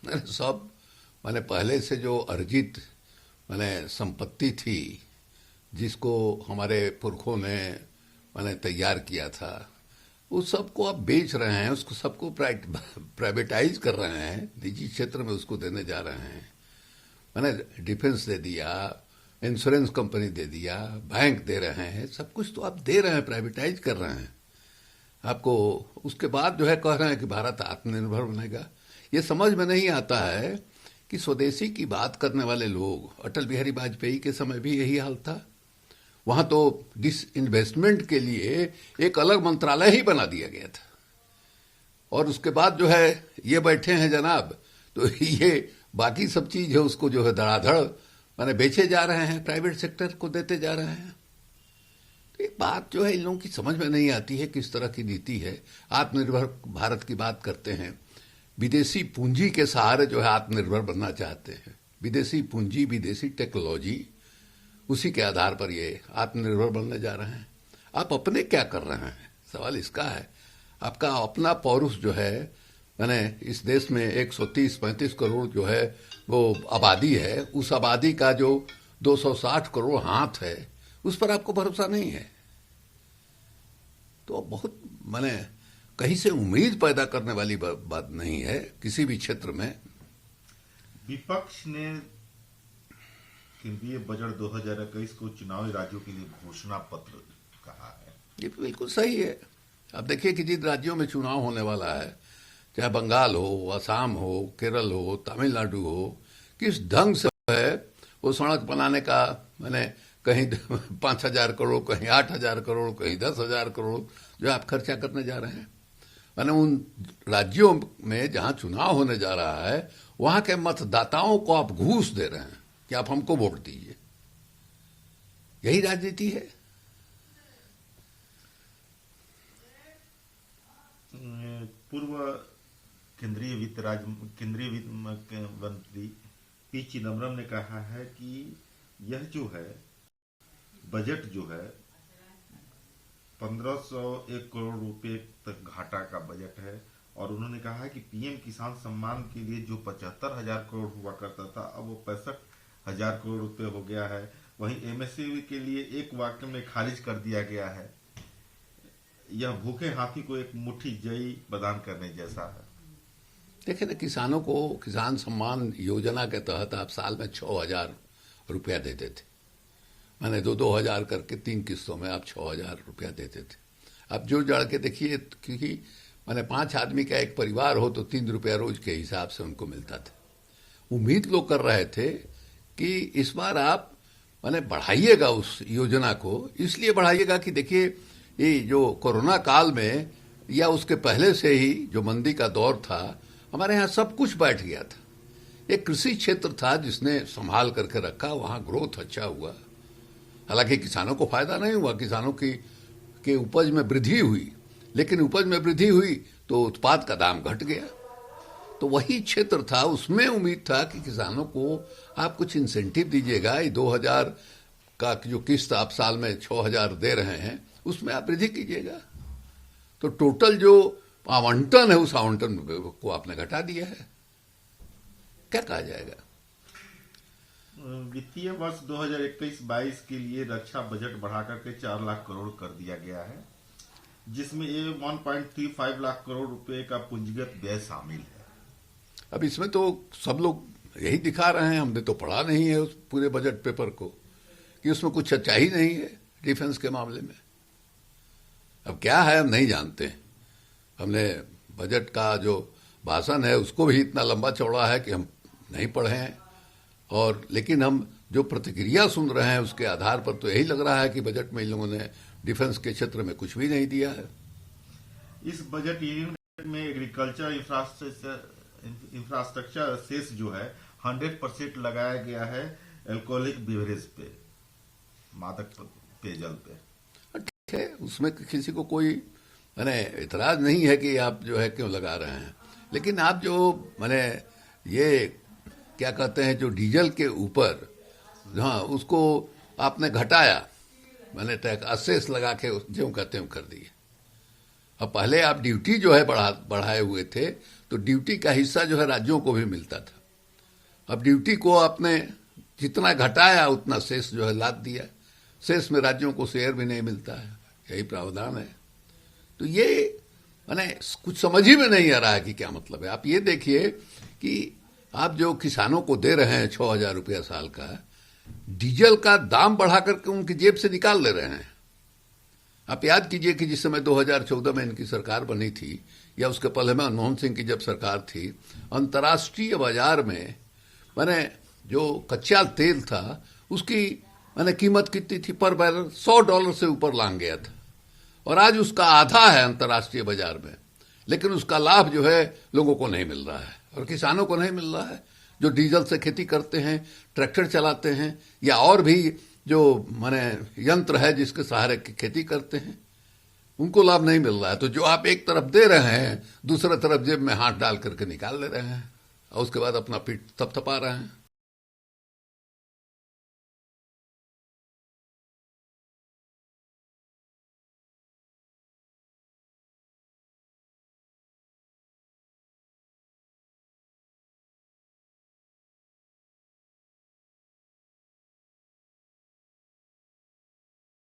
सब मैंने पहले से जो अर्जित मैंने संपत्ति थी, जिसको हमारे पुरखों ने मैंने तैयार किया था, उस सबको अब बेच रहे हैं, उसको सबको प्राइवेटाइज कर रहे हैं, निजी क्षेत्र में उसको देने जा रहे हैं। मैंने डिफेंस दे दिया, इंश्योरेंस कंपनी दे दिया, बैंक दे रहे हैं, सब कुछ तो आप दे रहे हैं, प्राइवेटाइज कर रहे हैं आपको। उसके बाद जो है कह रहे हैं कि भारत आत्मनिर्भर बनेगा। ये समझ में नहीं आता है कि स्वदेशी की बात करने वाले लोग, अटल बिहारी वाजपेयी के समय भी यही हाल था। वहां तो डिसइन्वेस्टमेंट के लिए एक अलग मंत्रालय ही बना दिया गया था, और उसके बाद जो है ये बैठे हैं जनाब, तो ये बाकी सब चीज है उसको जो है धड़ाधड़ माने बेचे जा रहे हैं, प्राइवेट सेक्टर को देते जा रहे हैं। तो ये बात जो है इन लोगों की समझ में नहीं आती है, किस तरह की नीति है। आत्मनिर्भर भारत की बात करते हैं, विदेशी पूंजी के सहारे जो है आत्मनिर्भर बनना चाहते हैं। विदेशी पूंजी, विदेशी टेक्नोलॉजी, उसी के आधार पर ये आत्मनिर्भर बनने जा रहे हैं। आप अपने क्या कर रहे हैं, सवाल इसका है। आपका अपना पौरुष जो है, मैंने इस देश में 130-135 करोड़ जो है वो आबादी है, उस आबादी का जो 260 करोड़ हाथ है, उस पर आपको भरोसा नहीं है। तो बहुत मैंने कहीं से उम्मीद पैदा करने वाली बात नहीं है किसी भी क्षेत्र में। विपक्ष ने केंद्रीय बजट 2021 को चुनावी राज्यों के लिए घोषणा पत्र कहा है। ये बिल्कुल सही है। अब देखिए कि जिन राज्यों में चुनाव होने वाला है, चाहे बंगाल हो, असम हो, केरल हो, तमिलनाडु हो, किस ढंग से है वो सड़क बनाने का, मैंने कहीं 5,000 करोड़, कहीं 8,000 करोड़, कहीं 10,000 करोड़ जो आप खर्चा करने जा रहे हैं। मैंने उन राज्यों में जहां चुनाव होने जा रहा है, वहां के मतदाताओं को आप घूस दे रहे हैं कि आप हमको वोट दीजिए। यही राजनीति है। पूर्व केंद्रीय वित्त मंत्री पी चिदम्बरम ने कहा है कि यह जो है बजट जो है 1,501 करोड़ रुपए तक घाटा का बजट है, और उन्होंने कहा है कि पीएम किसान सम्मान के लिए जो 75,000 करोड़ हुआ करता था, अब वो 65,000 करोड़ रुपए हो गया है। वहीं एमएसपी के लिए एक वाक्य में खारिज कर दिया गया है। यह भूखे हाथी को एक मुट्ठी जई प्रदान करने जैसा है। देखिए ना, किसानों को किसान सम्मान योजना के तहत आप साल में 6,000 रुपया देते थे। मैंने 2,000 करके 3 किस्तों में आप 6,000 रुपया देते थे। अब जो जड़ के देखिए, क्योंकि मैंने 5 आदमी का एक परिवार हो तो 3 रुपया रोज के हिसाब से उनको मिलता था। उम्मीद लोग कर रहे थे कि इस बार आप मैंने बढ़ाइएगा उस योजना को। इसलिए बढ़ाइएगा कि देखिए, ये जो कोरोना काल में या उसके पहले से ही जो मंदी का दौर था, हमारे यहाँ सब कुछ बैठ गया था। एक कृषि क्षेत्र था जिसने संभाल करके रखा, वहां ग्रोथ अच्छा हुआ। हालांकि किसानों को फायदा नहीं हुआ, किसानों की उपज में वृद्धि हुई, लेकिन उपज में वृद्धि हुई तो उत्पाद का दाम घट गया। तो वही क्षेत्र था, उसमें उम्मीद था कि किसानों को आप कुछ इंसेंटिव दीजिएगा। 2,000 का जो किस्त आप साल में 6,000 दे रहे हैं, उसमें आप वृद्धि कीजिएगा। तो टोटल जो आवंटन है, उस आवंटन को आपने घटा दिया है। क्या कहा जाएगा। वित्तीय वर्ष 2021-22 के लिए रक्षा बजट बढ़ाकर के 4 लाख करोड़ कर दिया गया है, जिसमें 1.35 लाख करोड़ रुपए का पूंजीगत व्यय शामिल है। अब इसमें तो सब लोग यही दिखा रहे हैं, हमने तो पढ़ा नहीं है उस पूरे बजट पेपर को, कि उसमें कुछ सच्चाई नहीं है डिफेंस के मामले में। अब क्या है हम नहीं जानते। हमने बजट का जो भाषण है उसको भी इतना लंबा चौड़ा है कि हम नहीं पढ़े हैं, और लेकिन हम जो प्रतिक्रिया सुन रहे हैं उसके आधार पर तो यही लग रहा है कि बजट में इन लोगों ने डिफेंस के क्षेत्र में कुछ भी नहीं दिया है। इस बजट में एग्रीकल्चर इंफ्रास्ट्रक्चर सेस जो है 100% लगाया गया है अल्कोहलिक बेवरेज पे, मादक पेयजल पे। ठीक है, उसमें किसी को कोई मैंने इतराज नहीं है कि आप जो है क्यों लगा रहे हैं, लेकिन आप जो मैंने ये क्या कहते हैं, जो डीजल के ऊपर, हाँ, उसको आपने घटाया, मैंने टैक्स असेस लगा के जो कहते हैं कर दिए। अब पहले आप ड्यूटी जो है बढ़ाए हुए थे, तो ड्यूटी का हिस्सा जो है राज्यों को भी मिलता था। अब ड्यूटी को आपने जितना घटाया उतना शेष जो है लाद दिया, शेष में राज्यों को शेयर भी नहीं मिलता है, यही प्रावधान है। तो ये माने कुछ समझ ही में नहीं आ रहा है कि क्या मतलब है। आप ये देखिए कि आप जो किसानों को दे रहे हैं 6,000 रुपया साल का, डीजल का दाम बढ़ा करके उनकी जेब से निकाल ले रहे हैं। आप याद कीजिए कि जिस समय 2014 में इनकी सरकार बनी थी, या उसके पहले में मनमोहन सिंह की जब सरकार थी, अंतर्राष्ट्रीय बाजार में माने जो कच्चा तेल था उसकी माने कीमत कितनी थी पर बैरल, $100 से ऊपर लांग गया था, और आज उसका आधा है अंतर्राष्ट्रीय बाजार में। लेकिन उसका लाभ जो है लोगों को नहीं मिल रहा है, और किसानों को नहीं मिल रहा है, जो डीजल से खेती करते हैं, ट्रैक्टर चलाते हैं, या और भी जो माने यंत्र है जिसके सहारे की खेती करते हैं, उनको लाभ नहीं मिल रहा है। तो जो आप एक तरफ दे रहे हैं, दूसरे तरफ जेब में हाथ डाल करके निकाल ले रहे हैं, और उसके बाद अपना पीठ थपथपा रहे हैं।